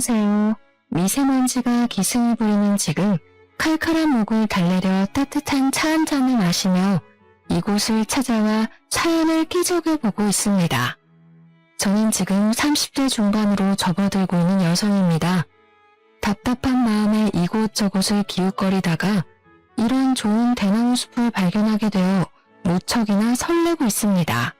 안녕하세요. 미세먼지가 기승을 부리는 지금 칼칼한 목을 달래려 따뜻한 차 한 잔을 마시며 이곳을 찾아와 사연을 끼적여보고 있습니다. 저는 지금 30대 중반으로 접어들고 있는 여성입니다. 답답한 마음에 이곳저곳을 기웃거리다가 이런 좋은 대나무 숲을 발견하게 되어 무척이나 설레고 있습니다.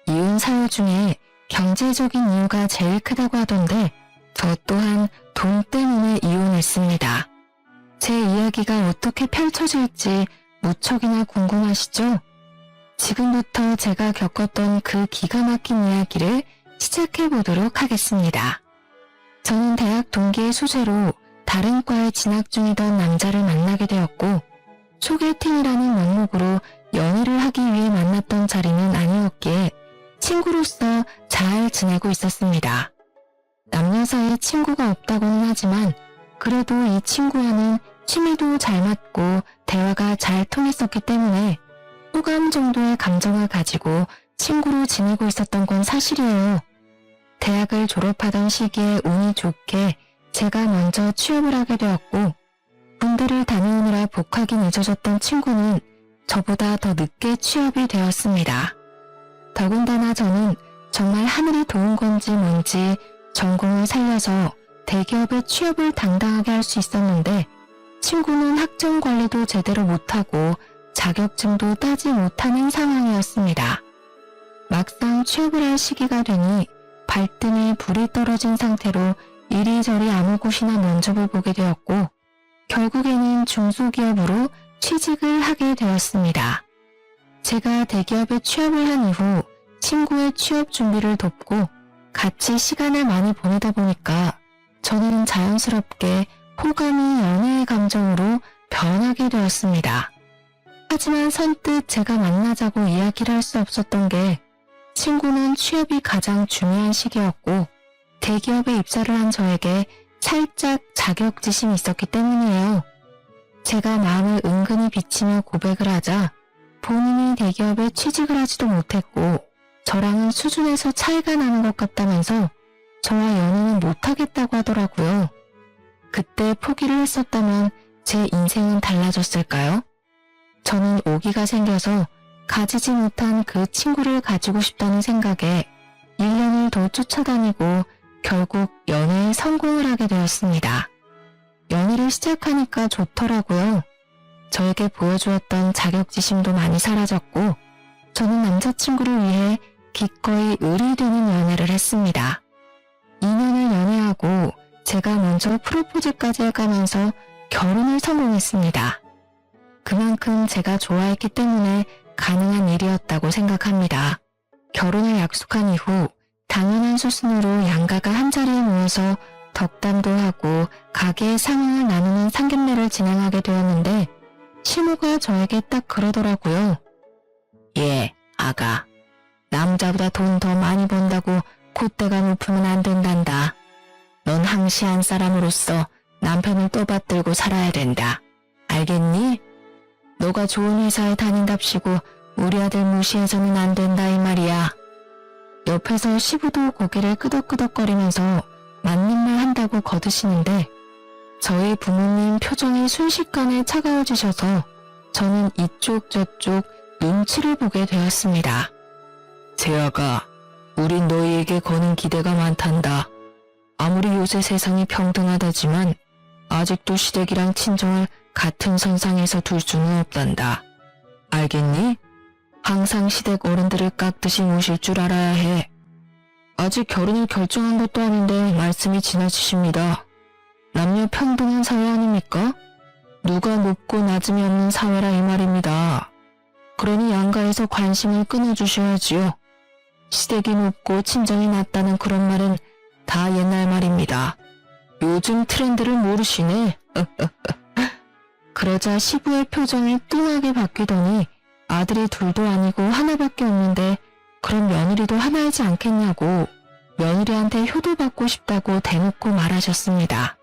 이혼 사유 중에 경제적인 이유가 제일 크다고 하던데 저 또한 돈 때문에 이혼했습니다. 제 이야기가 어떻게 펼쳐질지 무척이나 궁금하시죠? 지금부터 제가 겪었던 그 기가 막힌 이야기를 시작해 보도록 하겠습니다. 저는 대학 동기의 소재로 다른 과에 진학 중이던 남자를 만나게 되었고 소개팅이라는 명목으로 연애를 하기 위해 만났던 자리는 아니었기에 친구로서 잘 지내고 있었습니다. 남녀 사이에 친구가 없다고는 하지만 그래도 이 친구와는 취미도 잘 맞고 대화가 잘 통했었기 때문에 호감 정도의 감정을 가지고 친구로 지내고 있었던 건 사실이에요. 대학을 졸업하던 시기에 운이 좋게 제가 먼저 취업을 하게 되었고 군대를 다녀오느라 복학이 늦어졌던 친구는 저보다 더 늦게 취업이 되었습니다. 더군다나 저는 정말 하늘이 도운 건지 뭔지 전공을 살려서 대기업에 취업을 당당하게 할 수 있었는데 친구는 학점 관리도 제대로 못하고 자격증도 따지 못하는 상황이었습니다. 막상 취업을 할 시기가 되니 발등에 불이 떨어진 상태로 이리저리 아무 곳이나 면접을 보게 되었고 결국에는 중소기업으로 취직을 하게 되었습니다. 제가 대기업에 취업을 한 이후 친구의 취업 준비를 돕고 같이 시간을 많이 보내다 보니까 저는 자연스럽게 호감이 연애의 감정으로 변하게 되었습니다. 하지만 선뜻 제가 만나자고 이야기를 할 수 없었던 게 친구는 취업이 가장 중요한 시기였고 대기업에 입사를 한 저에게 살짝 자격지심이 있었기 때문이에요. 제가 마음을 은근히 비치며 고백을 하자 본인이 대기업에 취직을 하지도 못했고 저랑은 수준에서 차이가 나는 것 같다면서 저와 연애는 못하겠다고 하더라고요. 그때 포기를 했었다면 제 인생은 달라졌을까요? 저는 오기가 생겨서 가지지 못한 그 친구를 가지고 싶다는 생각에 1년을 더 쫓아다니고 결국 연애에 성공을 하게 되었습니다. 연애를 시작하니까 좋더라고요. 저에게 보여주었던 자격지심도 많이 사라졌고 저는 남자친구를 위해 기꺼이 을이 되는 연애를 했습니다. 2년을 연애하고 제가 먼저 프로포즈까지 해가면서 결혼을 성공했습니다. 그만큼 제가 좋아했기 때문에 가능한 일이었다고 생각합니다. 결혼을 약속한 이후 당연한 수순으로 양가가 한자리에 모여서 덕담도 하고 가게의 상황을 나누는 상견례를 진행하게 되었는데 시모가 저에게 딱 그러더라고요. 예, 아가. 남자보다 돈 더 많이 번다고 콧대가 높으면 안 된단다. 넌 항시한 사람으로서 남편을 떠받들고 살아야 된다. 알겠니? 너가 좋은 회사에 다닌답시고 우리 아들 무시해서는 안 된다 이 말이야. 옆에서 시부도 고개를 끄덕끄덕거리면서 맞는 말 한다고 거드시는데 저희 부모님 표정이 순식간에 차가워지셔서 저는 이쪽 저쪽 눈치를 보게 되었습니다. 재아가, 우린 너희에게 거는 기대가 많단다. 아무리 요새 세상이 평등하다지만 아직도 시댁이랑 친정을 같은 선상에서 둘 수는 없단다. 알겠니? 항상 시댁 어른들을 깍듯이 모실 줄 알아야 해. 아직 결혼을 결정한 것도 아닌데 말씀이 지나치십니다. 남녀 평등한 사회 아닙니까? 누가 높고 낮음이 없는 사회라 이 말입니다. 그러니 양가에서 관심을 끊어주셔야지요. 시댁이 높고 친정이 낮다는 그런 말은 다 옛날 말입니다. 요즘 트렌드를 모르시네. 그러자 시부의 표정이 뚱하게 바뀌더니 아들이 둘도 아니고 하나밖에 없는데 그럼 며느리도 하나이지 않겠냐고 며느리한테 효도받고 싶다고 대놓고 말하셨습니다.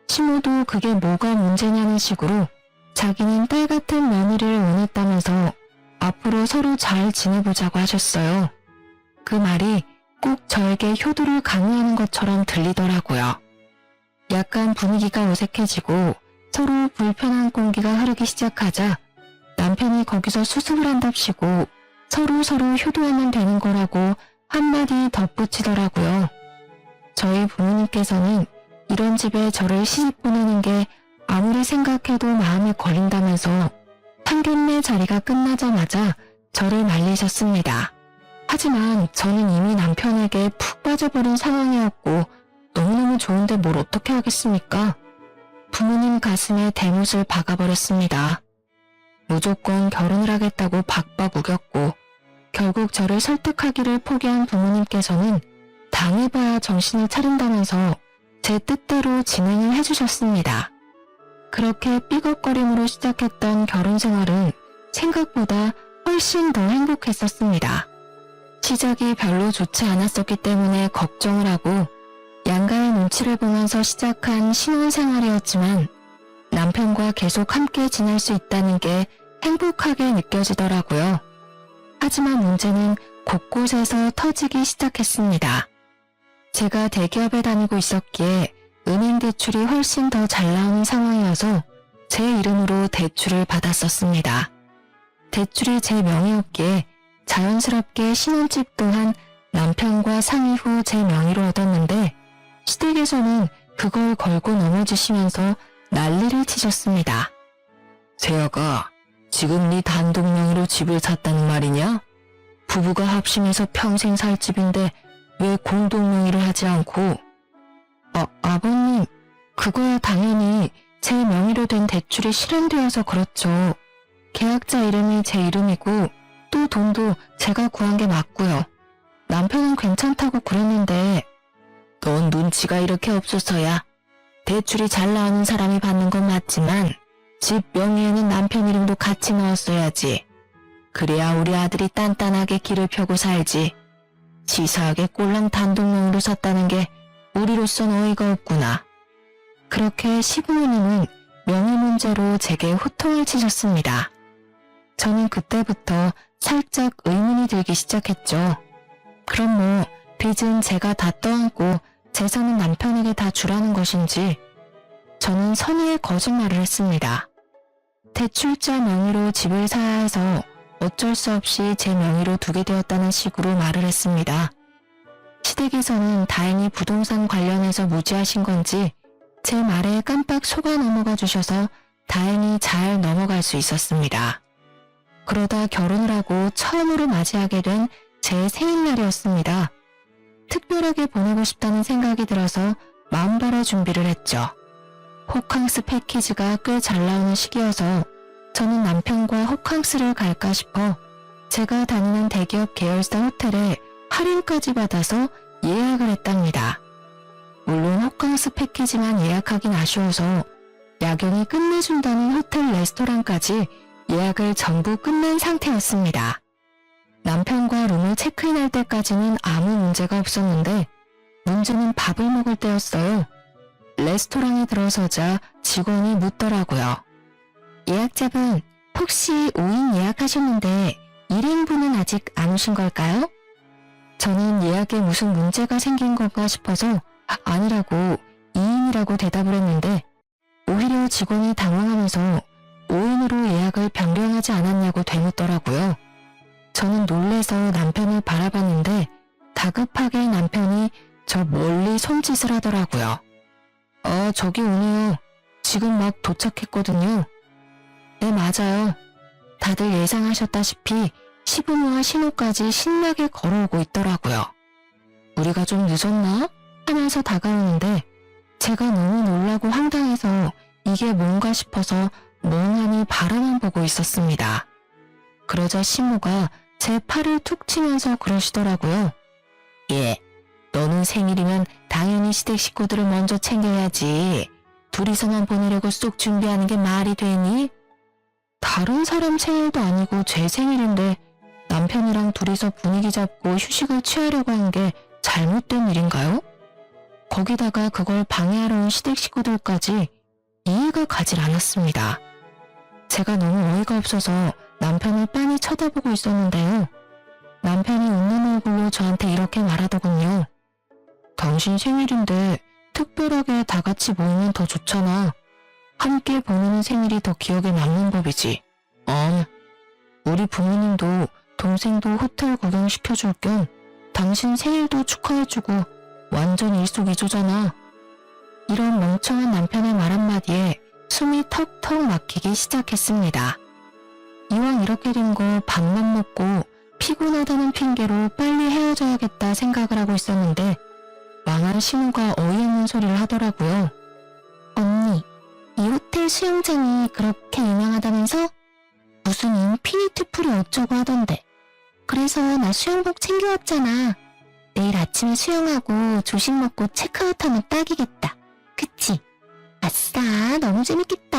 시모도 그게 뭐가 문제냐는 식으로 자기는 딸 같은 며느리를 원했다면서 앞으로 서로 잘 지내보자고 하셨어요. 그 말이 꼭 저에게 효도를 강요하는 것처럼 들리더라고요. 약간 분위기가 어색해지고 서로 불편한 공기가 흐르기 시작하자 남편이 거기서 수습을 한답시고 서로 효도하면 되는 거라고 한마디 덧붙이더라고요. 저희 부모님께서는 이런 집에 저를 시집 보내는 게 아무리 생각해도 마음에 걸린다면서 상견례 자리가 끝나자마자 저를 말리셨습니다. 하지만 저는 이미 남편에게 푹 빠져버린 상황이었고 너무너무 좋은데 뭘 어떻게 하겠습니까? 부모님 가슴에 대못을 박아버렸습니다. 무조건 결혼을 하겠다고 박박 우겼고 결국 저를 설득하기를 포기한 부모님께서는 당해봐야 정신을 차린다면서 제 뜻대로 진행을 해주셨습니다. 그렇게 삐걱거림으로 시작했던 결혼 생활은 생각보다 훨씬 더 행복했었습니다. 시작이 별로 좋지 않았었기 때문에 걱정을 하고 양가의 눈치를 보면서 시작한 신혼생활이었지만 남편과 계속 함께 지낼 수 있다는 게 행복하게 느껴지더라고요. 하지만 문제는 곳곳에서 터지기 시작했습니다. 제가 대기업에 다니고 있었기에 은행 대출이 훨씬 더 잘 나오는 상황이어서 제 이름으로 대출을 받았었습니다. 대출이 제 명의였기에 자연스럽게 신혼집 또한 남편과 상의 후 제 명의로 얻었는데 시댁에서는 그걸 걸고 넘어지시면서 난리를 치셨습니다. 세아가 지금 네 단독 명의로 집을 샀다는 말이냐? 부부가 합심해서 평생 살 집인데 왜 공동 명의를 하지 않고? 아버님, 그거야 당연히 제 명의로 된 대출이 실행되어서 그렇죠. 계약자 이름이 제 이름이고 또 돈도 제가 구한 게 맞고요. 남편은 괜찮다고 그랬는데 넌 눈치가 이렇게 없어서야. 대출이 잘 나오는 사람이 받는 건 맞지만 집 명의에는 남편 이름도 같이 넣었어야지. 그래야 우리 아들이 단단하게 길을 펴고 살지. 치사하게 꼴랑 단독명의로 샀다는 게 우리로선 어이가 없구나. 그렇게 시부모님은 명의 문제로 제게 호통을 치셨습니다. 저는 그때부터 살짝 의문이 들기 시작했죠. 그럼 뭐 빚은 제가 다 떠안고 재산은 남편에게 다 주라는 것인지. 저는 선의의 거짓말을 했습니다. 대출자 명의로 집을 사야 해서 어쩔 수 없이 제 명의로 두게 되었다는 식으로 말을 했습니다. 시댁에서는 다행히 부동산 관련해서 무지하신 건지 제 말에 깜빡 속아 넘어가 주셔서 다행히 잘 넘어갈 수 있었습니다. 그러다 결혼을 하고 처음으로 맞이하게 된 제 생일날이었습니다. 특별하게 보내고 싶다는 생각이 들어서 마음벌어 준비를 했죠. 호캉스 패키지가 꽤 잘 나오는 시기여서 저는 남편과 호캉스를 갈까 싶어 제가 다니는 대기업 계열사 호텔에 할인까지 받아서 예약을 했답니다. 물론 호캉스 패키지만 예약하긴 아쉬워서 야경이 끝내준다는 호텔 레스토랑까지 예약을 전부 끝낸 상태였습니다. 남편과 룸을 체크인할 때까지는 아무 문제가 없었는데 문제는 밥을 먹을 때였어요. 레스토랑에 들어서자 직원이 묻더라고요. 예약자분, 혹시 5인 예약하셨는데 1인분은 아직 안 오신 걸까요? 저는 예약에 무슨 문제가 생긴 건가 싶어서 아니라고 2인이라고 대답을 했는데 오히려 직원이 당황하면서 5인으로 예약을 변경하지 않았냐고 되묻더라고요. 저는 놀래서 남편을 바라봤는데 다급하게 남편이 저 멀리 손짓을 하더라고요. 저기 오네요. 지금 막 도착했거든요. 네, 맞아요. 다들 예상하셨다시피 시부모와 신우까지 신나게 걸어오고 있더라고요. 우리가 좀 늦었나? 하면서 다가오는데 제가 너무 놀라고 황당해서 이게 뭔가 싶어서 멍하니 바라만 보고 있었습니다. 그러자 시모가 제 팔을 툭 치면서 그러시더라고요. 예, 너는 생일이면 당연히 시댁 식구들을 먼저 챙겨야지. 둘이서만 보내려고 쏙 준비하는 게 말이 되니? 다른 사람 생일도 아니고 제 생일인데 남편이랑 둘이서 분위기 잡고 휴식을 취하려고 한 게 잘못된 일인가요? 거기다가 그걸 방해하러 온 시댁 식구들까지 이해가 가질 않았습니다. 제가 너무 어이가 없어서 남편을 빤히 쳐다보고 있었는데요. 남편이 웃는 얼굴로 저한테 이렇게 말하더군요. 당신 생일인데 특별하게 다 같이 모이면 더 좋잖아. 함께 보내는 생일이 더 기억에 남는 법이지. 우리 부모님도 동생도 호텔 구경시켜줄 겸 당신 생일도 축하해주고 완전 일석이조잖아. 이런 멍청한 남편의 말 한마디에 숨이 턱턱 막히기 시작했습니다. 이왕 이렇게 된 거 밥만 먹고 피곤하다는 핑계로 빨리 헤어져야겠다 생각을 하고 있었는데 망한 신우가 어이없는 소리를 하더라고요. 언니, 이 호텔 수영장이 그렇게 유명하다면서? 무슨 인피니트 풀이 어쩌고 하던데. 그래서 나 수영복 챙겨왔잖아. 내일 아침에 수영하고 조식 먹고 체크아웃하면 딱이겠다. 그치? 아싸, 너무 재밌겠다.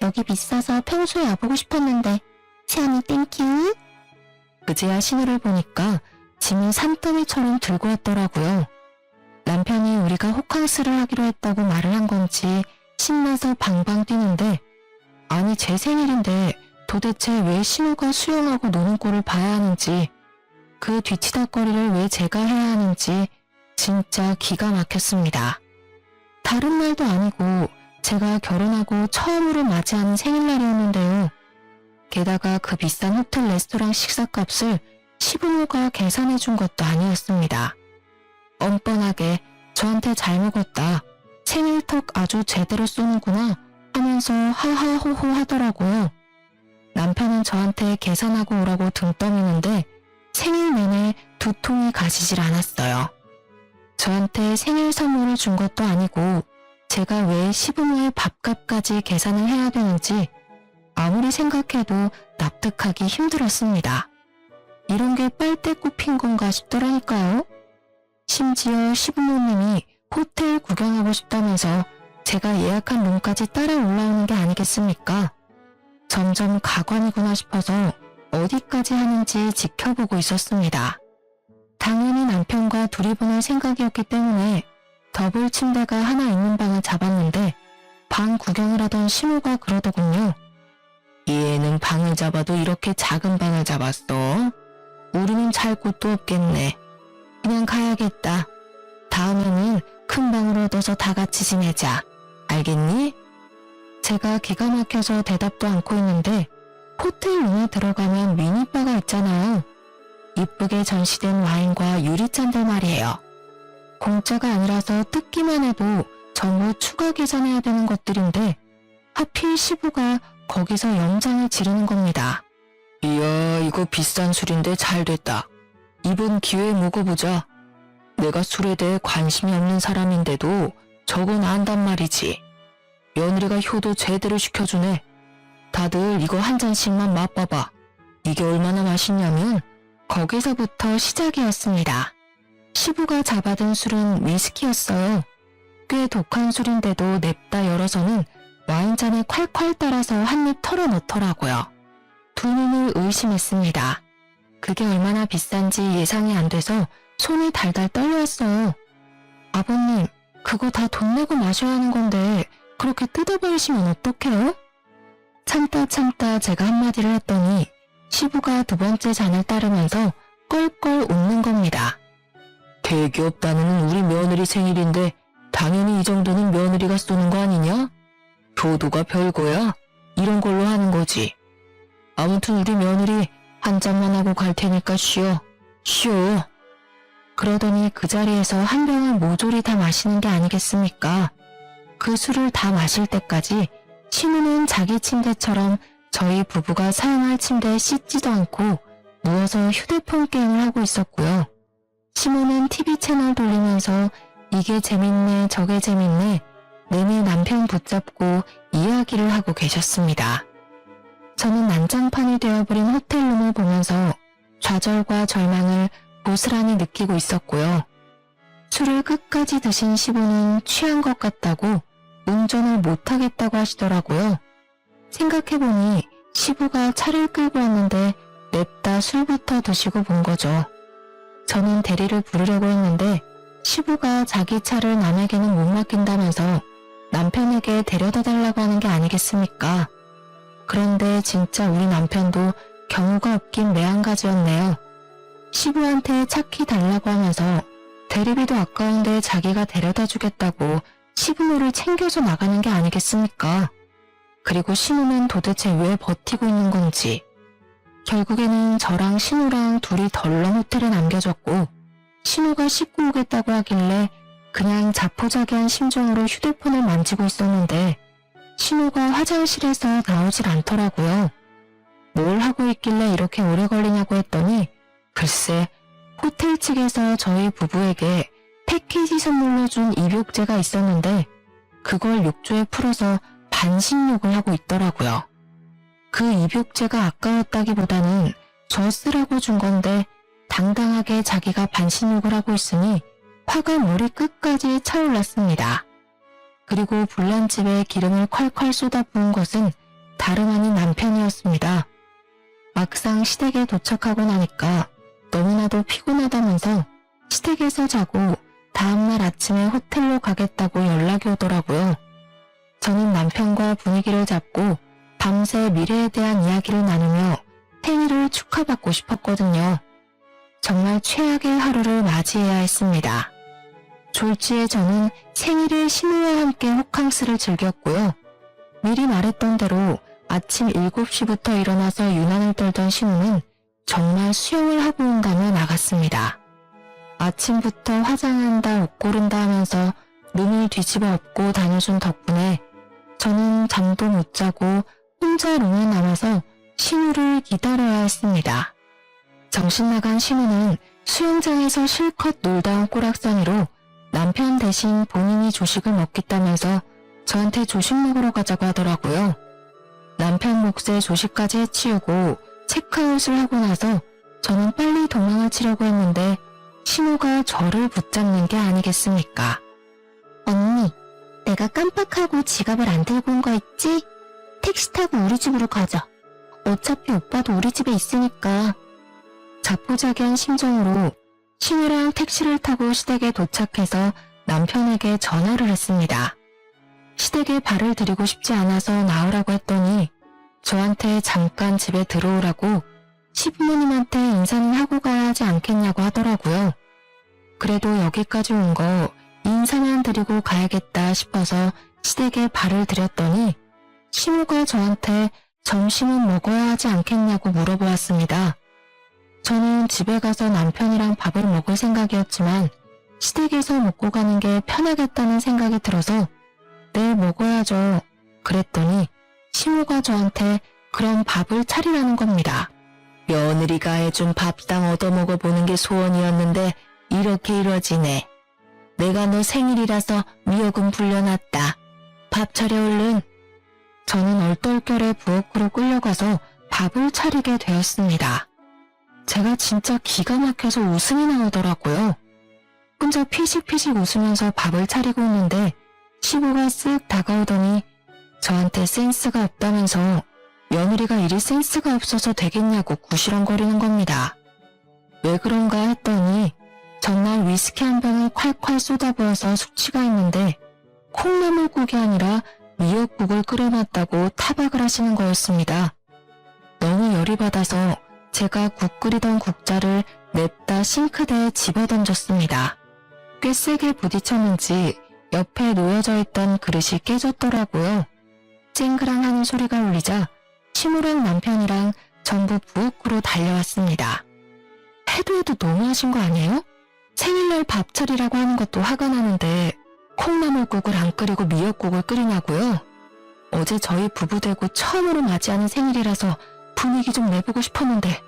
여기 비싸서 평소에 와보고 싶었는데. 시안이 땡큐. 그제야 신호를 보니까 짐을 산더미처럼 들고 왔더라고요. 남편이 우리가 호캉스를 하기로 했다고 말을 한 건지 신나서 방방 뛰는데, 아니 제 생일인데 도대체 왜 신우가 수영하고 노는 꼴을 봐야 하는지, 그 뒤치다거리를 왜 제가 해야 하는지 진짜 기가 막혔습니다. 다른 날도 아니고 제가 결혼하고 처음으로 맞이하는 생일날이었는데요. 게다가 그 비싼 호텔 레스토랑 식사값을 시부모가 계산해준 것도 아니었습니다. 뻔뻔하게 저한테 잘 먹었다, 생일턱 아주 제대로 쏘는구나 하면서 하하호호 하더라고요. 남편은 저한테 계산하고 오라고 등 떠미는데 생일 내내 두통이 가시질 않았어요. 저한테 생일 선물을 준 것도 아니고 제가 왜 시부모의 밥값까지 계산을 해야 되는지 아무리 생각해도 납득하기 힘들었습니다. 이런 게 빨대 꼽힌 건가 싶더라니까요. 심지어 시부모님이 호텔 구경하고 싶다면서 제가 예약한 룸까지 따라 올라오는 게 아니겠습니까? 점점 가관이구나 싶어서 어디까지 하는지 지켜보고 있었습니다. 당연히 남편과 둘이 보낼 생각이었기 때문에 더블 침대가 하나 있는 방을 잡았는데 방 구경을 하던 시모가 그러더군요. 이 애는 방을 잡아도 이렇게 작은 방을 잡았어. 우리는 잘 곳도 없겠네. 그냥 가야겠다. 다음에는 큰 방으로 얻어서 다 같이 지내자. 알겠니? 제가 기가 막혀서 대답도 않고 있는데 호텔 룸에 들어가면 미니바가 있잖아요. 이쁘게 전시된 와인과 유리잔들 말이에요. 공짜가 아니라서 뜯기만 해도 전부 추가 계산해야 되는 것들인데 하필 시부가 거기서 영장을 지르는 겁니다. 이야, 이거 비싼 술인데 잘 됐다. 이번 기회에 먹어보자. 내가 술에 대해 관심이 없는 사람인데도 저건 안단 말이지. 며느리가 효도 제대로 시켜주네. 다들 이거 한 잔씩만 맛봐봐. 이게 얼마나 맛있냐면 거기서부터 시작이었습니다. 시부가 잡아든 술은 위스키였어요. 꽤 독한 술인데도 냅다 열어서는 와인잔에 콸콸 따라서 한 입 털어 넣더라고요. 두 눈을 의심했습니다. 그게 얼마나 비싼지 예상이 안 돼서 손이 달달 떨려왔어요. 아버님, 그거 다 돈 내고 마셔야 하는 건데 그렇게 뜯어버리시면 어떡해요? 참다 제가 한마디를 했더니 시부가 두 번째 잔을 따르면서 껄껄 웃는 겁니다. 대기업 다니는 우리 며느리 생일인데 당연히 이 정도는 며느리가 쏘는 거 아니냐? 효도가 별거야? 이런 걸로 하는 거지. 아무튼 우리 며느리 한 잔만 하고 갈 테니까 쉬어. 그러더니 그 자리에서 한 병을 모조리 다 마시는 게 아니겠습니까? 그 술을 다 마실 때까지 신우는 자기 침대처럼 저희 부부가 사용할 침대에 씻지도 않고 누워서 휴대폰 게임을 하고 있었고요. 시모는 TV 채널 돌리면서 이게 재밌네 저게 재밌네 내내 남편 붙잡고 이야기를 하고 계셨습니다. 저는 난장판이 되어버린 호텔룸을 보면서 좌절과 절망을 고스란히 느끼고 있었고요. 술을 끝까지 드신 시부는 취한 것 같다고 운전을 못하겠다고 하시더라고요. 생각해보니 시부가 차를 끌고 왔는데 냅다 술부터 드시고 본 거죠. 저는 대리를 부르려고 했는데 시부가 자기 차를 남에게는 못 맡긴다면서 남편에게 데려다 달라고 하는 게 아니겠습니까? 그런데 진짜 우리 남편도 경우가 없긴 매한가지였네요. 시부한테 차키 달라고 하면서 대리비도 아까운데 자기가 데려다 주겠다고 시부모를 챙겨서 나가는 게 아니겠습니까? 그리고 신우는 도대체 왜 버티고 있는 건지. 결국에는 저랑 신우랑 둘이 덜렁 호텔에 남겨졌고 신우가 씻고 오겠다고 하길래 그냥 자포자기한 심정으로 휴대폰을 만지고 있었는데 신우가 화장실에서 나오질 않더라고요. 뭘 하고 있길래 이렇게 오래 걸리냐고 했더니 글쎄 호텔 측에서 저희 부부에게 패키지 선물로 준 입욕제가 있었는데 그걸 욕조에 풀어서 반신욕을 하고 있더라고요. 그 입욕제가 아까웠다기보다는 저 쓰라고 준 건데 당당하게 자기가 반신욕을 하고 있으니 화가 머리 끝까지 차올랐습니다. 그리고 불난집에 기름을 콸콸 쏟아부은 것은 다름 아닌 남편이었습니다. 막상 시댁에 도착하고 나니까 너무나도 피곤하다면서 시댁에서 자고 다음날 아침에 호텔로 가겠다고 연락이 오더라고요. 저는 남편과 분위기를 잡고 밤새 미래에 대한 이야기를 나누며 생일을 축하받고 싶었거든요. 정말 최악의 하루를 맞이해야 했습니다. 졸지에 저는 생일을 신우와 함께 호캉스를 즐겼고요. 미리 말했던 대로 아침 7시부터 일어나서 유난을 떨던 신우는 정말 수영을 하고 온다며 나갔습니다. 아침부터 화장한다 옷 고른다 하면서 룸을 뒤집어 엎고 다녀준 덕분에 저는 잠도 못 자고 혼자 룸에 남아서 신우를 기다려야 했습니다. 정신 나간 신우는 수영장에서 실컷 놀다 온 꼬락서니로 남편 대신 본인이 조식을 먹겠다면서 저한테 조식 먹으러 가자고 하더라고요. 남편 몫에 조식까지 해치우고 체크아웃을 하고 나서 저는 빨리 도망을 치려고 했는데 신우가 저를 붙잡는 게 아니겠습니까? 언니, 내가 깜빡하고 지갑을 안 들고 온 거 있지? 택시 타고 우리 집으로 가자. 어차피 오빠도 우리 집에 있으니까. 자포자기한 심정으로 신우랑 택시를 타고 시댁에 도착해서 남편에게 전화를 했습니다. 시댁에 발을 들이고 싶지 않아서 나오라고 했더니 저한테 잠깐 집에 들어오라고 시부모님한테 인사는 하고 가야 하지 않겠냐고 하더라고요. 그래도 여기까지 온 거 인사만 드리고 가야겠다 싶어서 시댁에 발을 들였더니 시모가 저한테 점심은 먹어야 하지 않겠냐고 물어보았습니다. 저는 집에 가서 남편이랑 밥을 먹을 생각이었지만 시댁에서 먹고 가는 게 편하겠다는 생각이 들어서 네, 먹어야죠. 그랬더니 시모가 저한테 그럼 밥을 차리라는 겁니다. 며느리가 해준 밥상 얻어먹어보는 게 소원이었는데 이렇게 이뤄지네. 내가 너 생일이라서 미역은 불려놨다. 밥 차려 얼른. 저는 얼떨결에 부엌으로 끌려가서 밥을 차리게 되었습니다. 제가 진짜 기가 막혀서 웃음이 나오더라고요. 혼자 피식피식 웃으면서 밥을 차리고 있는데 시부가 쓱 다가오더니 저한테 센스가 없다면서 며느리가 이리 센스가 없어서 되겠냐고 구시렁거리는 겁니다. 왜 그런가 했더니 전날 위스키 한 병을 콸콸 쏟아부어서 숙취가 있는데 콩나물국이 아니라 미역국을 끓여놨다고 타박을 하시는 거였습니다. 너무 열이 받아서 제가 국 끓이던 국자를 냅다 싱크대에 집어던졌습니다. 꽤 세게 부딪혔는지 옆에 놓여져 있던 그릇이 깨졌더라고요. 쨍그랑 하는 소리가 울리자 시무랑 남편이랑 전부 부엌으로 달려왔습니다. 해도 너무하신 거 아니에요? 생일날 밥 차리라고 하는 것도 화가 나는데 콩나물국을 안 끓이고 미역국을 끓이냐고요? 어제 저희 부부 되고 처음으로 맞이하는 생일이라서 분위기 좀 내보고 싶었는데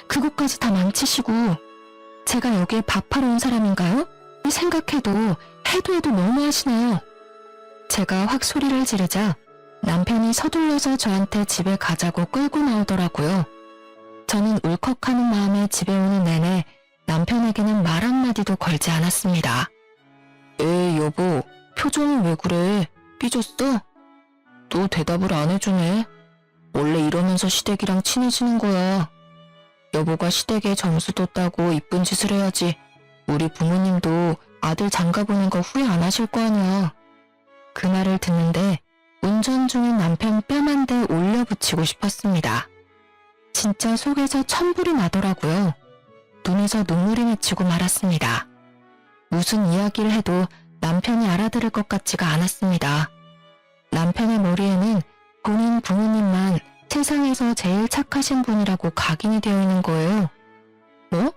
그것까지 다 망치시고 제가 여기에 밥하러 온 사람인가요? 생각해도 해도 너무하시네요. 제가 확 소리를 지르자 남편이 서둘러서 저한테 집에 가자고 끌고 나오더라고요. 저는 울컥하는 마음에 집에 오는 내내 남편에게는 말 한마디도 걸지 않았습니다. 여보, 표정이 왜 그래? 삐졌어? 또 대답을 안 해주네. 원래 이러면서 시댁이랑 친해지는 거야. 여보가 시댁에 점수도 따고 이쁜 짓을 해야지 우리 부모님도 아들 장가보낸 거 후회 안 하실 거 아니야. 그 말을 듣는데 운전 중인 남편 뺨 한 대 올려붙이고 싶었습니다. 진짜 속에서 천불이 나더라고요. 눈에서 눈물이 맺히고 말았습니다. 무슨 이야기를 해도 남편이 알아들을 것 같지가 않았습니다. 남편의 머리에는 본인 부모님만 세상에서 제일 착하신 분이라고 각인이 되어 있는 거예요. 뭐?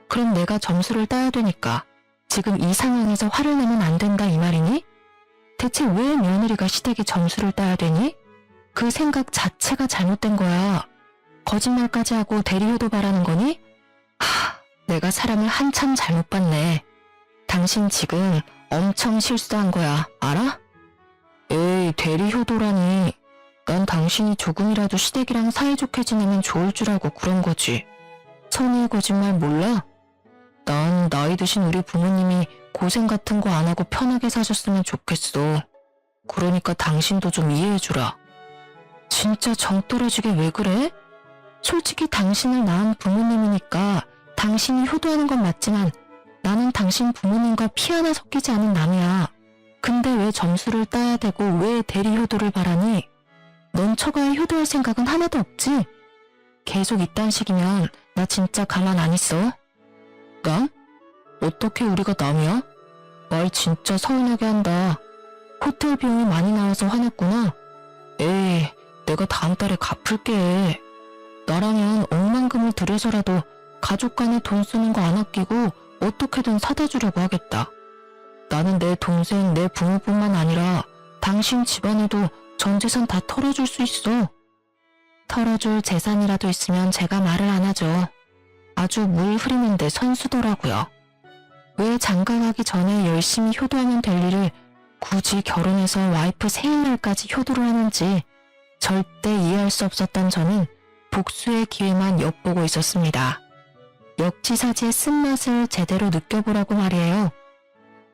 그럼 내가 점수를 따야 되니까 지금 이 상황에서 화를 내면 안 된다 이 말이니? 대체 왜 며느리가 시댁에 점수를 따야 되니? 그 생각 자체가 잘못된 거야. 거짓말까지 하고 대리효도 바라는 거니? 내가 사람을 한참 잘못 봤네. 당신 지금 엄청 실수한 거야. 알아? 에이, 대리효도라니. 난 당신이 조금이라도 시댁이랑 사이좋게 지내면 좋을 줄 알고 그런 거지. 선의의 거짓말 몰라? 난 나이 드신 우리 부모님이 고생 같은 거 안 하고 편하게 사셨으면 좋겠어. 그러니까 당신도 좀 이해해주라. 진짜 정 떨어지게 왜 그래? 솔직히 당신을 낳은 부모님이니까 당신이 효도하는 건 맞지만 나는 당신 부모님과 피 하나 섞이지 않은 남이야. 근데 왜 점수를 따야 되고 왜 대리 효도를 바라니? 넌 처가에 효도할 생각은 하나도 없지? 계속 이딴 식이면 나 진짜 가만 안 있어. 남? 어떻게 우리가 남이야? 말 진짜 서운하게 한다. 호텔 비용이 많이 나와서 화냈구나. 에이, 내가 다음 달에 갚을게. 나라면 억만금을 들여서라도 가족 간에 돈 쓰는 거 안 아끼고 어떻게든 사다 주려고 하겠다. 나는 내 동생, 내 부모뿐만 아니라 당신 집안에도 전 재산 다 털어줄 수 있어. 털어줄 재산이라도 있으면 제가 말을 안 하죠. 아주 물 흐리는데 선수더라고요. 왜 장가가기 전에 열심히 효도하면 될 일을 굳이 결혼해서 와이프 생일날까지 효도를 하는지 절대 이해할 수 없었던 저는 복수의 기회만 엿보고 있었습니다. 역지사지의 쓴맛을 제대로 느껴보라고 말이에요.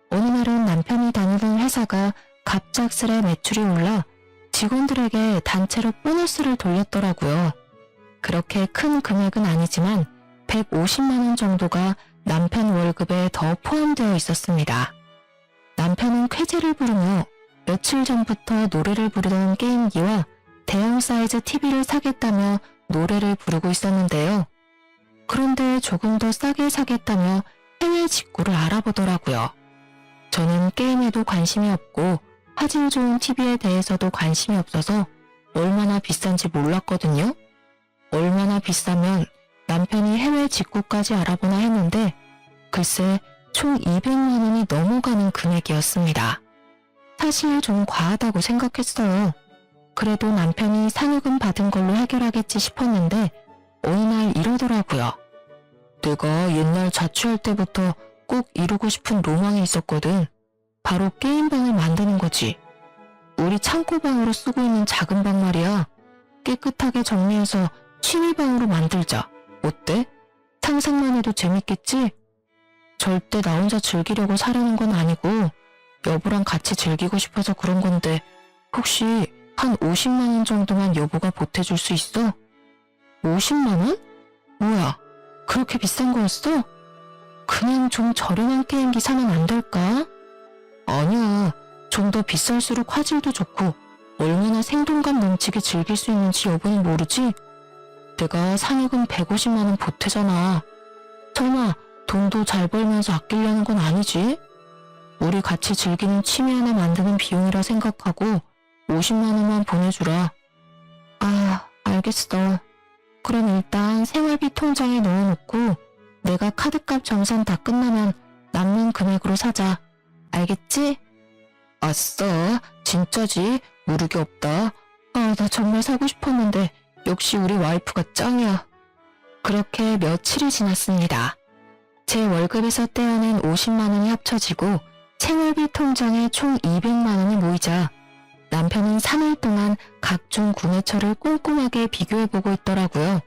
어느 날은 남편이 다니던 회사가 갑작스레 매출이 올라 직원들에게 단체로 보너스를 돌렸더라고요. 그렇게 큰 금액은 아니지만 150만 원 정도가 남편 월급에 더 포함되어 있었습니다. 남편은 쾌재를 부르며 며칠 전부터 노래를 부르던 게임기와 대형 사이즈 TV를 사겠다며 노래를 부르고 있었는데요. 그런데 조금 더 싸게 사겠다며 해외 직구를 알아보더라고요. 저는 게임에도 관심이 없고 화질 좋은 TV에 대해서도 관심이 없어서 얼마나 비싼지 몰랐거든요. 얼마나 비싸면 남편이 해외 직구까지 알아보나 했는데 글쎄 총 200만 원이 넘어가는 금액이었습니다. 사실 좀 과하다고 생각했어요. 그래도 남편이 상여금 받은 걸로 해결하겠지 싶었는데 어느 날 이러더라고요. 내가 옛날 자취할 때부터 꼭 이루고 싶은 로망이 있었거든. 바로 게임방을 만드는 거지. 우리 창고방으로 쓰고 있는 작은 방 말이야. 깨끗하게 정리해서 취미방으로 만들자. 어때? 상상만 해도 재밌겠지? 절대 나 혼자 즐기려고 사려는 건 아니고 여보랑 같이 즐기고 싶어서 그런 건데 혹시 한 50만 원 정도만 여보가 보태줄 수 있어? 50만 원? 뭐야? 그렇게 비싼 거였어? 그냥 좀 저렴한 게임기 사면 안 될까? 아니야. 좀 더 비쌀수록 화질도 좋고 얼마나 생동감 넘치게 즐길 수 있는지 여보는 모르지? 내가 상여금 150만 원 보태잖아. 설마 돈도 잘 벌면서 아끼려는 건 아니지? 우리 같이 즐기는 취미 하나 만드는 비용이라 생각하고 50만 원만 보내주라. 아, 알겠어. 그럼 일단 생활비 통장에 넣어놓고 내가 카드값 정산 다 끝나면 남는 금액으로 사자. 알겠지? 아싸, 진짜지? 무르기 없다. 아, 나 정말 사고 싶었는데 역시 우리 와이프가 짱이야. 그렇게 며칠이 지났습니다. 제 월급에서 떼어낸 50만 원이 합쳐지고 생활비 통장에 총 200만 원이 모이자 남편은 3일 동안 각종 구매처를 꼼꼼하게 비교해보고 있더라고요.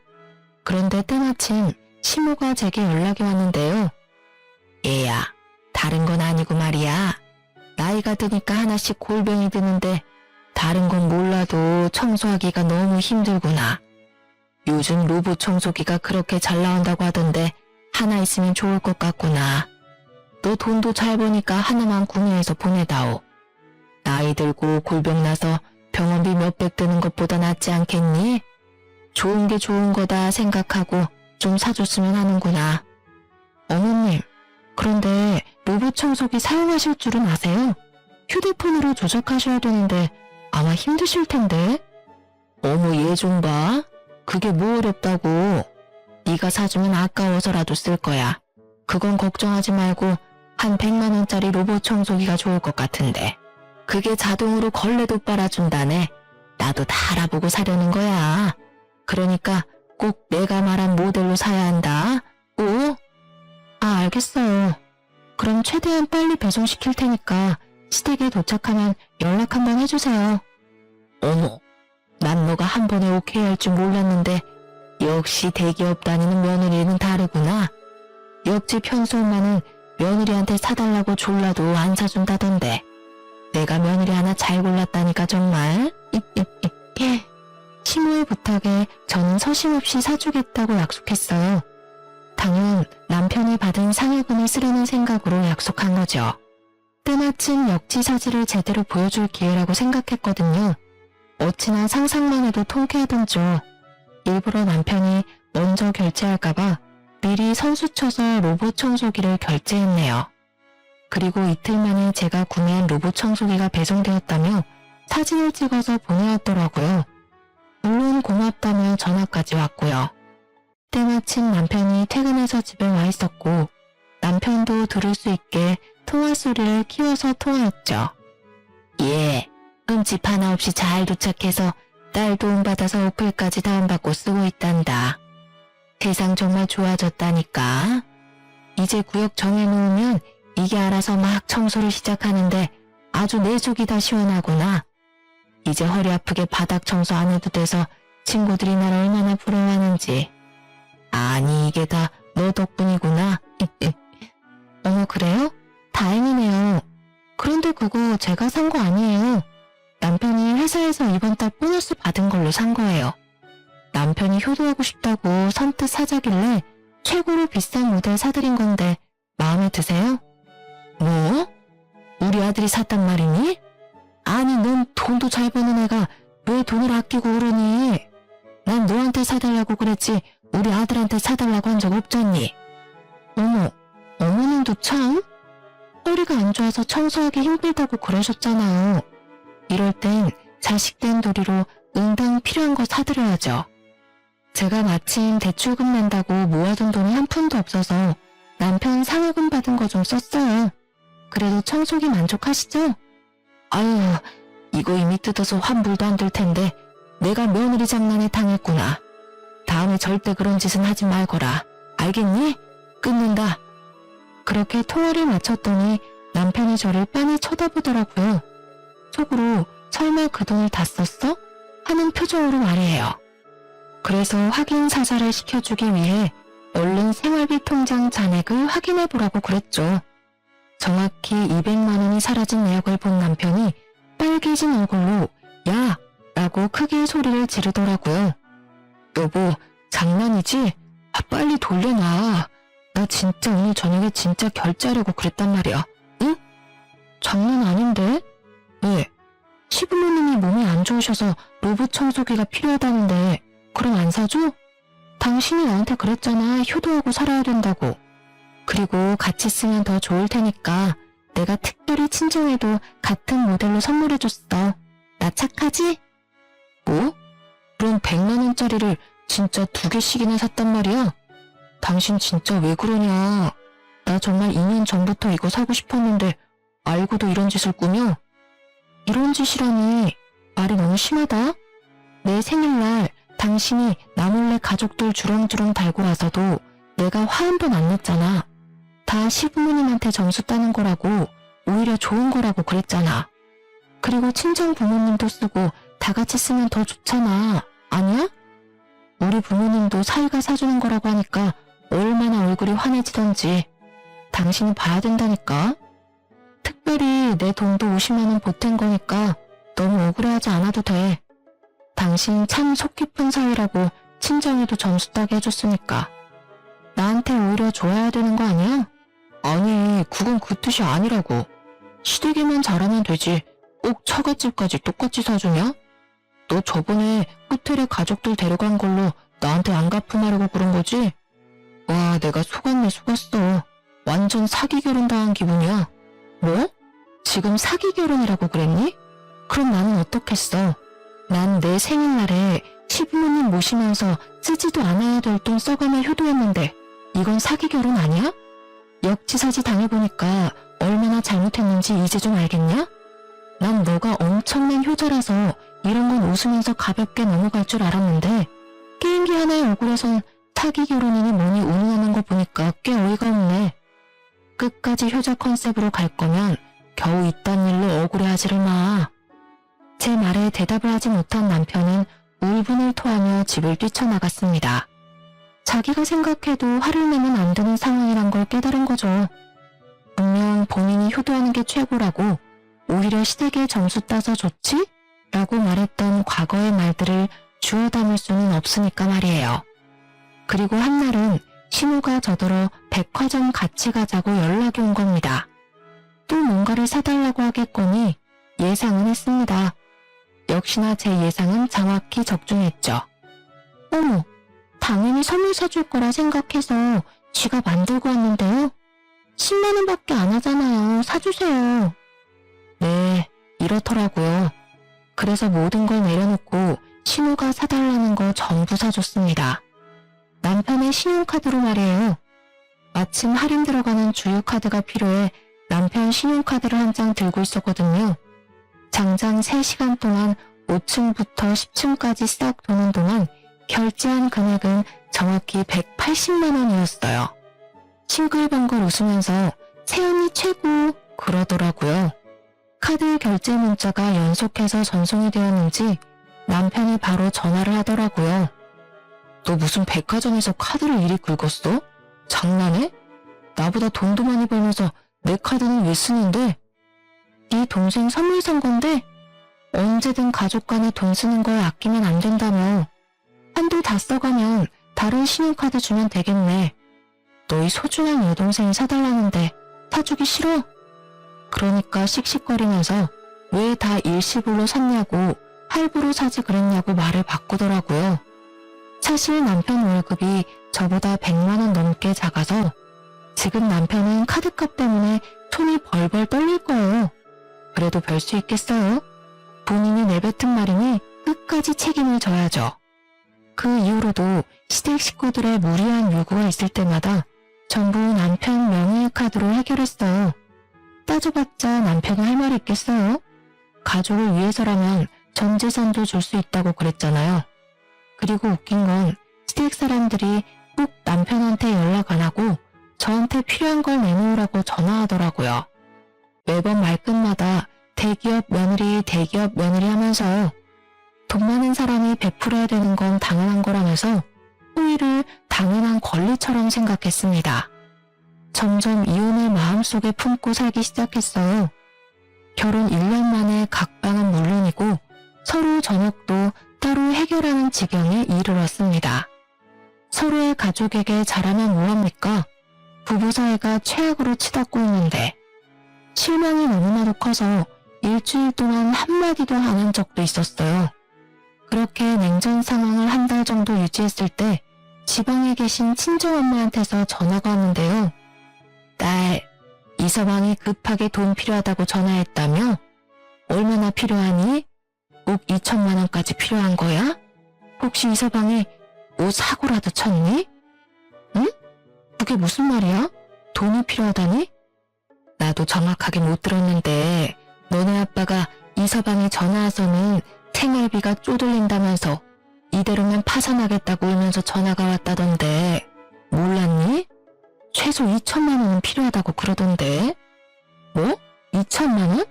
그런데 때마침 시모가 제게 연락이 왔는데요. 얘야, 다른 건 아니고 말이야. 나이가 드니까 하나씩 골병이 드는데 다른 건 몰라도 청소하기가 너무 힘들구나. 요즘 로봇 청소기가 그렇게 잘 나온다고 하던데 하나 있으면 좋을 것 같구나. 너 돈도 잘 버니까 하나만 구매해서 보내다오. 나이 들고 골병 나서 병원비 몇백 드는 것보다 낫지 않겠니? 좋은 게 좋은 거다 생각하고 좀 사줬으면 하는구나. 어머님, 그런데 로봇 청소기 사용하실 줄은 아세요? 휴대폰으로 조작하셔야 되는데 아마 힘드실 텐데. 어머, 얘 좀 봐. 그게 뭐 어렵다고. 네가 사주면 아까워서라도 쓸 거야. 그건 걱정하지 말고 한 100만 원짜리 로봇 청소기가 좋을 것 같은데. 그게 자동으로 걸레도 빨아준다네. 나도 다 알아보고 사려는 거야. 그러니까 꼭 내가 말한 모델로 사야 한다. 오? 아, 알겠어요. 그럼 최대한 빨리 배송시킬 테니까 시댁에 도착하면 연락 한번 해주세요. 어머, 난 너가 한 번에 오케이 할 줄 몰랐는데 역시 대기업 다니는 며느리는 다르구나. 옆집 현수 엄마는 며느리한테 사달라고 졸라도 안 사준다던데. 내가 며느리 하나 잘 골랐다니까 정말. 시모의 부탁에 저는 서심없이 사주겠다고 약속했어요. 당연 남편이 받은 상여금을 쓰려는 생각으로 약속한 거죠. 때마침 역지사지를 제대로 보여줄 기회라고 생각했거든요. 어찌나 상상만 해도 통쾌하던 중 일부러 남편이 먼저 결제할까봐 미리 선수쳐서 로봇 청소기를 결제했네요. 그리고 이틀 만에 제가 구매한 로봇 청소기가 배송되었다며 사진을 찍어서 보내왔더라고요. 물론 고맙다며 전화까지 왔고요. 때마침 남편이 퇴근해서 집에 와 있었고 남편도 들을 수 있게 통화 소리를 키워서 통화했죠. 예, 흠집 하나 없이 잘 도착해서 딸 도움받아서 어플까지 다운받고 쓰고 있단다. 세상 정말 좋아졌다니까. 이제 구역 정해놓으면 이게 알아서 막 청소를 시작하는데 아주 내 속이 다 시원하구나. 이제 허리 아프게 바닥 청소 안 해도 돼서 친구들이 날 얼마나 부러워하는지. 아니, 이게 다 너 덕분이구나. 어머, 그래요? 다행이네요. 그런데 그거 제가 산 거 아니에요. 남편이 회사에서 이번 달 보너스 받은 걸로 산 거예요. 남편이 효도하고 싶다고 선뜻 사자길래 최고로 비싼 모델 사드린 건데 마음에 드세요? 뭐? 우리 아들이 샀단 말이니? 아니, 넌 돈도 잘 버는 애가 왜 돈을 아끼고 그러니? 난 너한테 사달라고 그랬지 우리 아들한테 사달라고 한 적 없잖니? 어머, 어머님도 참? 허리가 안 좋아서 청소하기 힘들다고 그러셨잖아요. 이럴 땐 자식 된 도리로 응당 필요한 거 사드려야죠. 제가 마침 대출금 낸다고 모아둔 돈이 한 푼도 없어서 남편 상여금 받은 거 좀 썼어요. 그래도 청소기 만족하시죠? 아유, 이거 이미 뜯어서 환불도 안 될 텐데 내가 며느리 장난에 당했구나. 다음에 절대 그런 짓은 하지 말거라. 알겠니? 끊는다. 그렇게 통화를 마쳤더니 남편이 저를 빤히 쳐다보더라고요. 속으로 설마 그 돈을 다 썼어? 하는 표정으로 말이에요. 그래서 확인 사살을 시켜주기 위해 얼른 생활비 통장 잔액을 확인해보라고 그랬죠. 정확히 200만 원이 사라진 내역을 본 남편이 빨개진 얼굴로 야! 라고 크게 소리를 지르더라고요. 여보, 장난이지? 아, 빨리 돌려놔. 나 진짜 오늘 저녁에 진짜 결제하려고 그랬단 말이야. 응? 장난 아닌데? 왜? 시부모님이 몸이 안 좋으셔서 로봇 청소기가 필요하다는데 그럼 안 사줘? 당신이 나한테 그랬잖아. 효도하고 살아야 된다고. 그리고 같이 쓰면 더 좋을 테니까 내가 특별히 친정에도 같은 모델로 선물해줬어. 나 착하지? 뭐? 그럼 100만 원짜리를 진짜 2개씩이나 샀단 말이야? 당신 진짜 왜 그러냐? 나 정말 2년 전부터 이거 사고 싶었는데 알고도 이런 짓을 꾸며? 이런 짓이라니 말이 너무 심하다. 내 생일날 당신이 나 몰래 가족들 주렁주렁 달고 와서도 내가 화 한 번 안 냈잖아. 다 시부모님한테 점수 따는 거라고, 오히려 좋은 거라고 그랬잖아. 그리고 친정 부모님도 쓰고 다 같이 쓰면 더 좋잖아. 아니야? 우리 부모님도 사위가 사주는 거라고 하니까 얼마나 얼굴이 환해지던지. 당신이 봐야 된다니까. 특별히 내 돈도 50만 원 보탠 거니까 너무 억울해하지 않아도 돼. 당신 참 속 깊은 사위라고 친정에도 점수 따게 해줬으니까. 나한테 오히려 좋아야 되는 거 아니야? 아니, 그건 그 뜻이 아니라고. 시댁에만 잘하면 되지. 꼭 처갓집까지 똑같이 사주냐? 너 저번에 호텔에 가족들 데려간 걸로 나한테 안 갚음하려고 그런 거지? 와, 내가 속았네, 속았어. 완전 사기 결혼 당한 기분이야. 뭐? 지금 사기 결혼이라고 그랬니? 그럼 나는 어떻겠어? 난 내 생일날에 시부모님 모시면서 쓰지도 않아야 될 돈 써가며 효도했는데 이건 사기 결혼 아니야? 역지사지 당해보니까 얼마나 잘못했는지 이제 좀 알겠냐? 난 너가 엄청난 효자라서 이런 건 웃으면서 가볍게 넘어갈 줄 알았는데 게임기 하나의 얼굴에선 사기 결혼이니 뭐니 운운하는 거 보니까 꽤 어이가 없네. 끝까지 효자 컨셉으로 갈 거면 겨우 이딴 일로 억울해하지를 마. 제 말에 대답을 하지 못한 남편은 울분을 토하며 집을 뛰쳐나갔습니다. 자기가 생각해도 화를 내면 안 되는 상황이란 걸 깨달은 거죠. 분명 본인이 효도하는 게 최고라고 오히려 시댁에 점수 따서 좋지? 라고 말했던 과거의 말들을 주워 담을 수는 없으니까 말이에요. 그리고 한날은 신우가 저더러 백화점 같이 가자고 연락이 온 겁니다. 또 뭔가를 사달라고 하겠거니 예상은 했습니다. 역시나 제 예상은 정확히 적중했죠. 어머, 당연히 선물 사줄 거라 생각해서 쥐가 만들고 왔는데요. 10만 원밖에 안 하잖아요. 사주세요. 네, 이렇더라고요. 그래서 모든 걸 내려놓고 신우가 사달라는 거 전부 사줬습니다. 남편의 신용카드로 말이에요. 마침 할인 들어가는 주유카드가 필요해 남편 신용카드를 한 장 들고 있었거든요. 장장 3시간 동안 5층부터 10층까지 싹 도는 동안 결제한 금액은 정확히 180만 원이었어요. 싱글벙글 웃으면서 새언니 최고 그러더라고요. 카드 결제 문자가 연속해서 전송이 되었는지 남편이 바로 전화를 하더라고요. 너 무슨 백화점에서 카드를 이리 긁었어? 장난해? 나보다 돈도 많이 벌면서 내 카드는 왜 쓰는데? 네 동생 선물 산 건데 언제든 가족 간에 돈 쓰는 걸 아끼면 안 된다며. 한도 다 써가면 다른 신용카드 주면 되겠네. 너희 소중한 여동생이 사달라는데 사주기 싫어? 그러니까 씩씩거리면서 왜 다 일시불로 샀냐고 할부로 사지 그랬냐고 말을 바꾸더라고요. 사실 남편 월급이 저보다 100만 원 넘게 작아서 지금 남편은 카드값 때문에 손이 벌벌 떨릴 거예요. 그래도 별 수 있겠어요? 본인이 내뱉은 말이니 끝까지 책임을 져야죠. 그 이후로도 시댁 식구들의 무리한 요구가 있을 때마다 전부 남편 명의의 카드로 해결했어요. 따져봤자 남편이 할 말이 있겠어요? 가족을 위해서라면 전 재산도 줄 수 있다고 그랬잖아요. 그리고 웃긴 건 시댁 사람들이 꼭 남편한테 연락 안 하고 저한테 필요한 걸 내놓으라고 전화하더라고요. 매번 말끝마다 대기업 며느리 하면서요. 돈 많은 사람이 베풀어야 되는 건 당연한 거라면서 호의를 당연한 권리처럼 생각했습니다. 점점 이혼을 마음속에 품고 살기 시작했어요. 결혼 1년 만에 각방은 물론이고 서로 저녁도 따로 해결하는 지경에 이르렀습니다. 서로의 가족에게 잘하면 뭐합니까? 부부 사이가 최악으로 치닫고 있는데 실망이 너무나도 커서 일주일 동안 한마디도 안 한 적도 있었어요. 그렇게 냉전 상황을 한 달 정도 유지했을 때 지방에 계신 친정엄마한테서 전화가 왔는데요. 딸, 이서방이 급하게 돈 필요하다고 전화했다며? 얼마나 필요하니? 꼭 2천만 원까지 필요한 거야? 혹시 이서방이 옷 사고라도 쳤니? 응? 그게 무슨 말이야? 돈이 필요하다니? 나도 정확하게 못 들었는데 너네 아빠가 이서방이 전화 와서는 생활비가 쪼들린다면서 이대로면 파산하겠다고 울면서 전화가 왔다던데 몰랐니? 최소 2천만 원은 필요하다고 그러던데. 뭐? 2천만 원?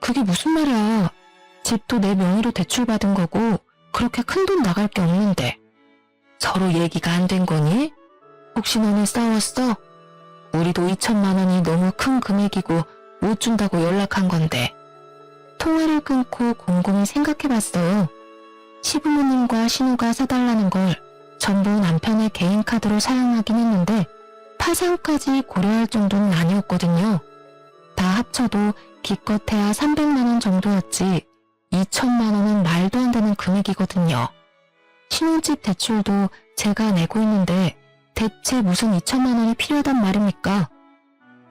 그게 무슨 말이야. 집도 내 명의로 대출받은 거고 그렇게 큰돈 나갈 게 없는데. 서로 얘기가 안 된 거니? 혹시 너네 싸웠어? 우리도 2천만 원이 너무 큰 금액이고 못 준다고 연락한 건데. 통화를 끊고 곰곰이 생각해봤어요. 시부모님과 신우가 사달라는 걸 전부 남편의 개인 카드로 사용하긴 했는데 파산까지 고려할 정도는 아니었거든요. 다 합쳐도 기껏해야 300만 원 정도였지 2천만 원은 말도 안 되는 금액이거든요. 신혼집 대출도 제가 내고 있는데 대체 무슨 2천만 원이 필요하단 말입니까?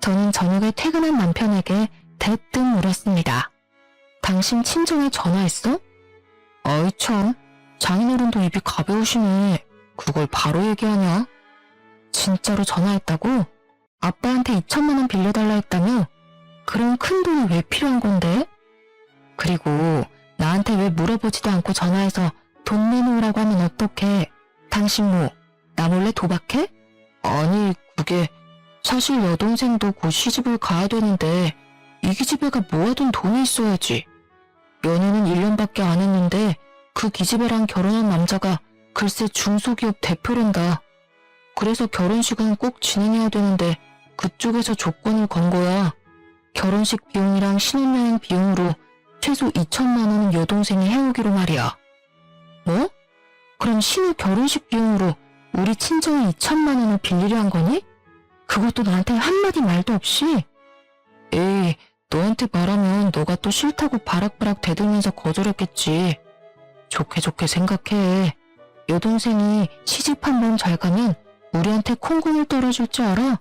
저는 저녁에 퇴근한 남편에게 대뜸 물었습니다. 당신 친정에 전화했어? 어이 참, 장인어른도 입이 가벼우시네. 그걸 바로 얘기하냐? 진짜로 전화했다고? 아빠한테 2천만 원 빌려달라 했다며? 그런 큰 돈이 왜 필요한 건데? 그리고 나한테 왜 물어보지도 않고 전화해서 돈 내놓으라고 하면 어떡해? 당신 뭐, 나 몰래 도박해? 아니, 그게 사실 여동생도 곧 시집을 가야 되는데 이 기집애가 모아둔 돈이 있어야지. 연애는 1년밖에 안 했는데 그 기집애랑 결혼한 남자가 글쎄 중소기업 대표란다. 그래서 결혼식은 꼭 진행해야 되는데 그쪽에서 조건을 건 거야. 결혼식 비용이랑 신혼여행 비용으로 최소 2천만 원은 여동생이 해오기로 말이야. 뭐? 그럼 신우 결혼식 비용으로 우리 친정에 2천만 원을 빌리려 한 거니? 그것도 나한테 한마디 말도 없이? 에이, 너한테 말하면 너가 또 싫다고 바락바락 대들면서 거절했겠지. 좋게 생각해. 여동생이 시집 한 번 잘 가면 우리한테 콩고물 떨어질 줄 알아?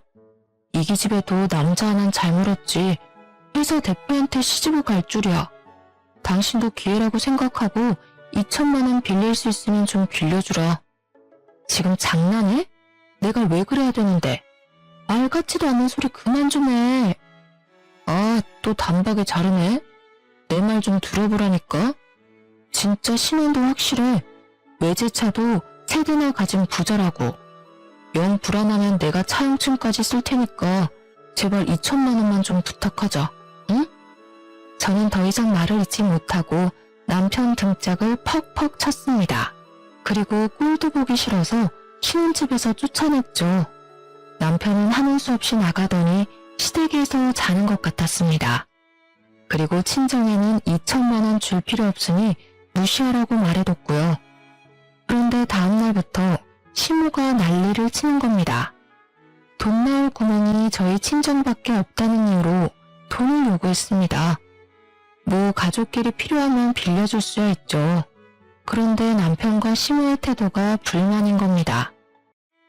이 기집애도 남자 하나는 잘 물었지. 회사 대표한테 시집을 갈 줄이야. 당신도 기회라고 생각하고 2천만 원 빌릴 수 있으면 좀 빌려주라. 지금 장난해? 내가 왜 그래야 되는데? 말 같지도 않은 소리 그만 좀 해. 아, 또 단박에 자르네. 내 말 좀 들어보라니까. 진짜 신원도 확실해. 외제차도 세 대나 가진 부자라고. 영 불안하면 내가 차용증까지 쓸 테니까 제발 2천만 원만 좀 부탁하자. 응? 저는 더 이상 말을 잇지 못하고 남편 등짝을 퍽퍽 쳤습니다. 그리고 꼴도 보기 싫어서 신혼집에서 쫓아냈죠. 남편은 하는 수 없이 나가더니 시댁에서 자는 것 같았습니다. 그리고 친정에는 2천만 원 줄 필요 없으니 무시하라고 말해뒀고요. 그런데 다음날부터 시모가 난리를 치는 겁니다. 돈 나올 구멍이 저희 친정밖에 없다는 이유로 돈을 요구했습니다. 뭐 가족끼리 필요하면 빌려줄 수야 있죠. 그런데 남편과 시모의 태도가 불만인 겁니다.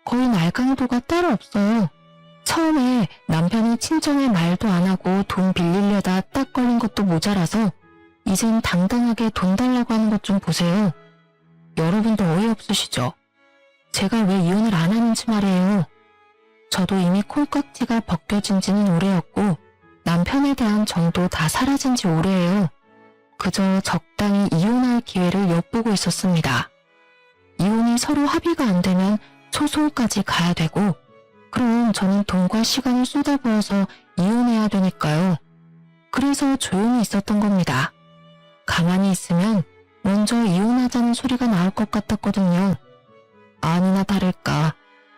거의 날강도가 따로 없어요. 처음에 남편이 친정에 말도 안 하고 돈 빌리려다 딱 걸린 것도 모자라서 이젠 당당하게 돈 달라고 하는 것 좀 보세요. 여러분도 어이없으시죠? 제가 왜 이혼을 안 하는지 말이에요. 저도 이미 콩깍지가 벗겨진 지는 오래였고 남편에 대한 정도 다 사라진 지 오래예요. 그저 적당히 이혼할 기회를 엿보고 있었습니다. 이혼이 서로 합의가 안 되면 소송까지 가야 되고 그럼 저는 돈과 시간을 쏟아부어서 이혼해야 되니까요. 그래서 조용히 있었던 겁니다. 가만히 있으면 먼저 이혼하자는 소리가 나올 것 같았거든요. 아니나 다를까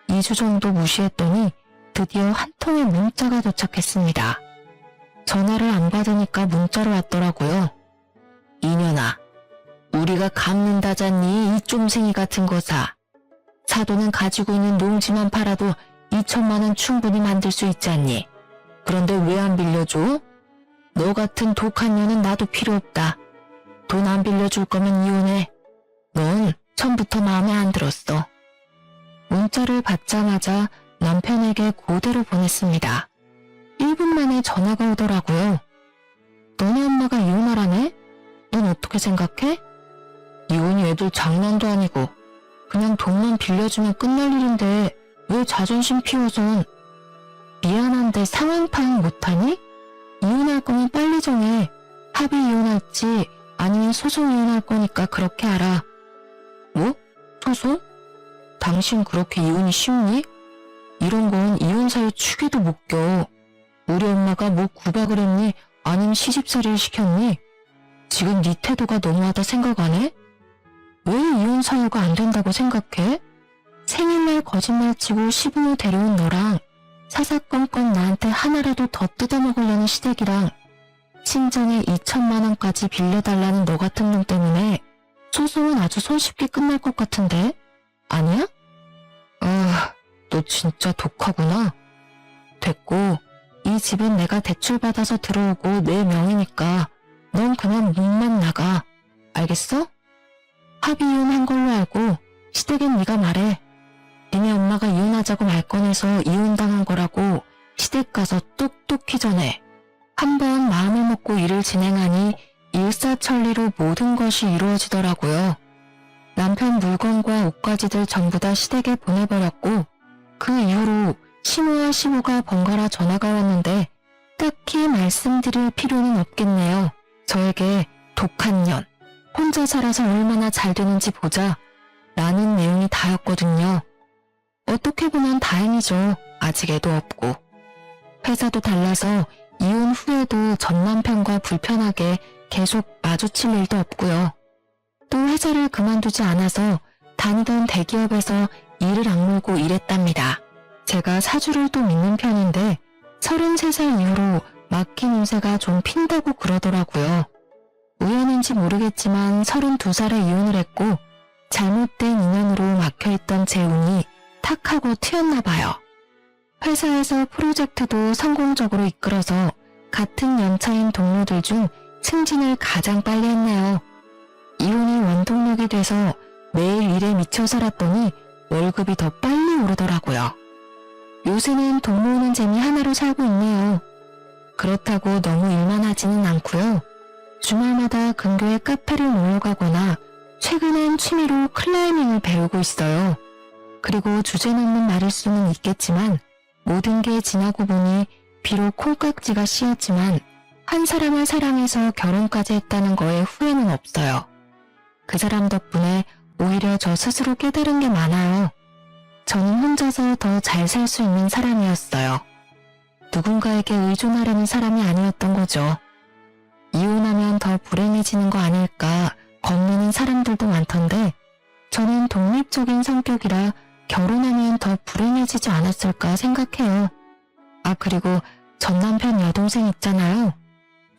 2주 정도 무시했더니 드디어 한 통의 문자가 도착했습니다. 전화를 안 받으니까 문자로 왔더라고요. 이년아, 우리가 갚는다잖니 이 쫌생이 같은 거사. 사돈은 가지고 있는 농지만 팔아도 2천만 원 충분히 만들 수 있지 않니? 그런데 왜 안 빌려줘? 너 같은 독한 년은 나도 필요 없다. 돈 안 빌려줄 거면 이혼해. 넌 처음부터 마음에 안 들었어. 문자를 받자마자 남편에게 그대로 보냈습니다. 1분 만에 전화가 오더라고요. 너네 엄마가 이혼하라네? 넌 어떻게 생각해? 이혼이 애들 장난도 아니고 그냥 돈만 빌려주면 끝날 일인데 왜 자존심 피워선. 미안한데 상황 파악 못하니? 이혼할 거면 빨리 정해. 합의 이혼할지 아니면 소송 이혼할 거니까 그렇게 알아. 뭐? 소송? 당신 그렇게 이혼이 쉽니? 이런 건 이혼 사유 축에도 못 껴. 우리 엄마가 뭐 구박을 했니? 아니면 시집살이를 시켰니? 지금 네 태도가 너무하다 생각 안 해? 왜 이혼 사유가 안 된다고 생각해? 생일날 거짓말치고 시부모 데려온 너랑 사사건건 나한테 하나라도 더 뜯어먹으려는 시댁이랑 친정에 2천만 원까지 빌려달라는 너 같은 놈 때문에 소송은 아주 손쉽게 끝날 것 같은데? 아니야? 아, 너 진짜 독하구나. 됐고, 이 집은 내가 대출받아서 들어오고 내 명의니까 넌 그냥 문만 나가. 알겠어? 합의 이혼한 걸로 알고 시댁엔 네가 말해. 니네 엄마가 이혼하자고 말 꺼내서 이혼당한 거라고 시댁 가서 똑똑히 전해. 한번 마음을 먹고 일을 진행하니 일사천리로 모든 것이 이루어지더라고요. 남편 물건과 옷가지들 전부 다 시댁에 보내버렸고 그 이후로 시모와 시모가 번갈아 전화가 왔는데 딱히 말씀드릴 필요는 없겠네요. 저에게 독한 년, 혼자 살아서 얼마나 잘 되는지 보자 라는 내용이 다였거든요. 어떻게 보면 다행이죠. 아직 애도 없고. 회사도 달라서 이혼 후에도 전 남편과 불편하게 계속 마주칠 일도 없고요. 또 회사를 그만두지 않아서 다니던 대기업에서 일을 악물고 일했답니다. 제가 사주를 또 믿는 편인데 33살 이후로 막힌 운세가 좀 핀다고 그러더라고요. 우연인지 모르겠지만 32살에 이혼을 했고 잘못된 인연으로 막혀있던 제 운이 탁 하고 튀었나 봐요. 회사에서 프로젝트도 성공적으로 이끌어서 같은 연차인 동료들 중 승진을 가장 빨리 했네요. 이혼이 원동력이 돼서 매일 일에 미쳐 살았더니 월급이 더 빨리 오르더라고요. 요새는 돈 모으는 재미 하나로 살고 있네요. 그렇다고 너무 일만 하지는 않고요. 주말마다 근교의 카페를 놀러 가거나 최근엔 취미로 클라이밍을 배우고 있어요. 그리고 주제넘는 말일 수는 있겠지만 모든 게 지나고 보니 비록 콩깍지가 씌었지만 한 사람을 사랑해서 결혼까지 했다는 거에 후회는 없어요. 그 사람 덕분에 오히려 저 스스로 깨달은 게 많아요. 저는 혼자서 더 잘 살 수 있는 사람이었어요. 누군가에게 의존하려는 사람이 아니었던 거죠. 이혼하면 더 불행해지는 거 아닐까 겁내는 사람들도 많던데 저는 독립적인 성격이라 결혼하면 더 불행해지지 않았을까 생각해요. 아, 그리고 전 남편 여동생 있잖아요.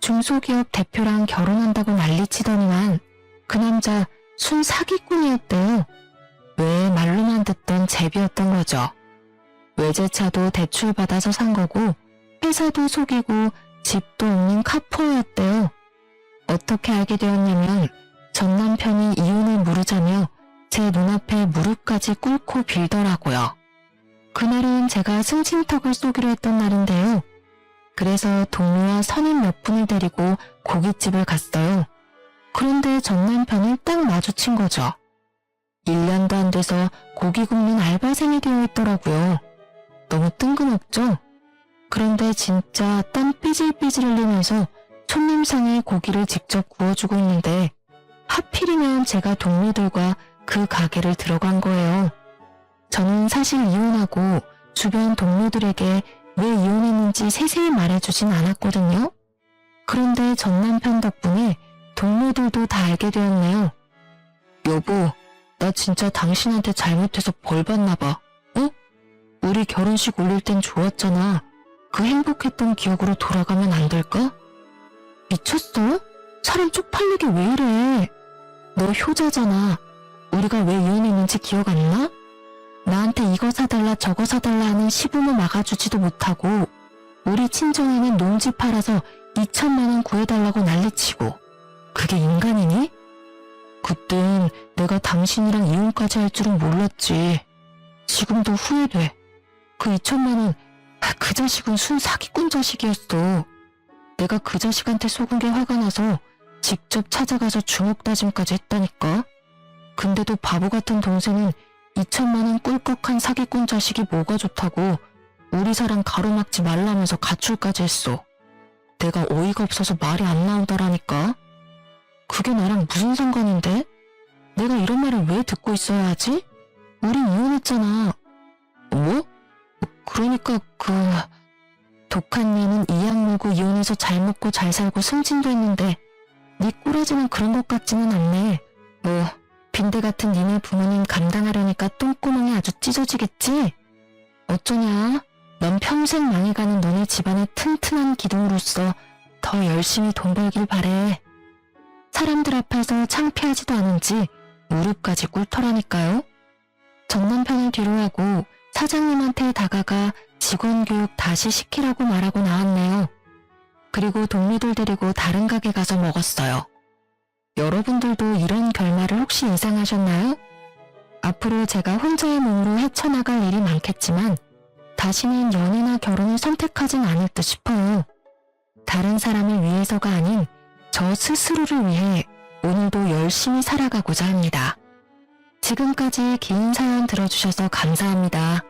중소기업 대표랑 결혼한다고 난리치더니만 그 남자 순 사기꾼이었대요. 왜 말로만 듣던 제비였던 거죠. 외제차도 대출받아서 산 거고 회사도 속이고 집도 없는 카포였대요. 어떻게 알게 되었냐면 전 남편이 이혼을 물으자며 제 눈앞에 무릎까지 꿇고 빌더라고요. 그날은 제가 승진턱을 쏘기로 했던 날인데요. 그래서 동료와 선임 몇 분을 데리고 고깃집을 갔어요. 그런데 전 남편을 딱 마주친 거죠. 1년도 안 돼서 고기 굽는 알바생이 되어 있더라고요. 너무 뜬금없죠? 그런데 진짜 땀 삐질삐질 흘리면서 손님상에 고기를 직접 구워주고 있는데 하필이면 제가 동료들과 그 가게를 들어간 거예요. 저는 사실 이혼하고 주변 동료들에게 왜 이혼했는지 세세히 말해주진 않았거든요. 그런데 전 남편 덕분에 동료들도 다 알게 되었네요. 여보, 나 진짜 당신한테 잘못해서 벌 받나 봐. 어? 우리 결혼식 올릴 땐 좋았잖아. 그 행복했던 기억으로 돌아가면 안 될까? 미쳤어? 사람 쪽팔리게 왜 이래? 너 효자잖아. 우리가 왜 이혼했는지 기억 안 나? 나한테 이거 사달라 저거 사달라 하는 시부모 막아주지도 못하고 우리 친정에는 농지 팔아서 2천만 원 구해달라고 난리치고 그게 인간이니? 그땐 내가 당신이랑 이혼까지 할 줄은 몰랐지. 지금도 후회돼. 그 2천만 원, 그 자식은 순 사기꾼 자식이었어. 내가 그 자식한테 속은 게 화가 나서 직접 찾아가서 주먹 다짐까지 했다니까. 근데도 바보 같은 동생은 2천만 원 꿀꺽한 사기꾼 자식이 뭐가 좋다고 우리 사랑 가로막지 말라면서 가출까지 했어. 내가 어이가 없어서 말이 안 나오더라니까. 그게 나랑 무슨 상관인데? 내가 이런 말을 왜 듣고 있어야 하지? 우린 이혼했잖아. 뭐? 그러니까 독한 년은 이악 물고 이혼해서 잘 먹고 잘 살고 승진도 했는데 네 꼬라지는 그런 것 같지는 않네. 뭐 빈대 같은 니네 부모님 감당하려니까 똥구멍이 아주 찢어지겠지? 어쩌냐? 넌 평생 망해가는 너네 집안의 튼튼한 기둥으로서 더 열심히 돈 벌길 바래. 사람들 앞에서 창피하지도 않은지 무릎까지 꿇더라니까요. 전 남편을 뒤로하고 사장님한테 다가가 직원 교육 다시 시키라고 말하고 나왔네요. 그리고 동료들 데리고 다른 가게 가서 먹었어요. 여러분들도 이런 결말을 혹시 예상하셨나요? 앞으로 제가 혼자의 몸으로 헤쳐나갈 일이 많겠지만 다시는 연애나 결혼을 선택하진 않을 듯 싶어요. 다른 사람을 위해서가 아닌 저 스스로를 위해 오늘도 열심히 살아가고자 합니다. 지금까지 긴 사연 들어주셔서 감사합니다.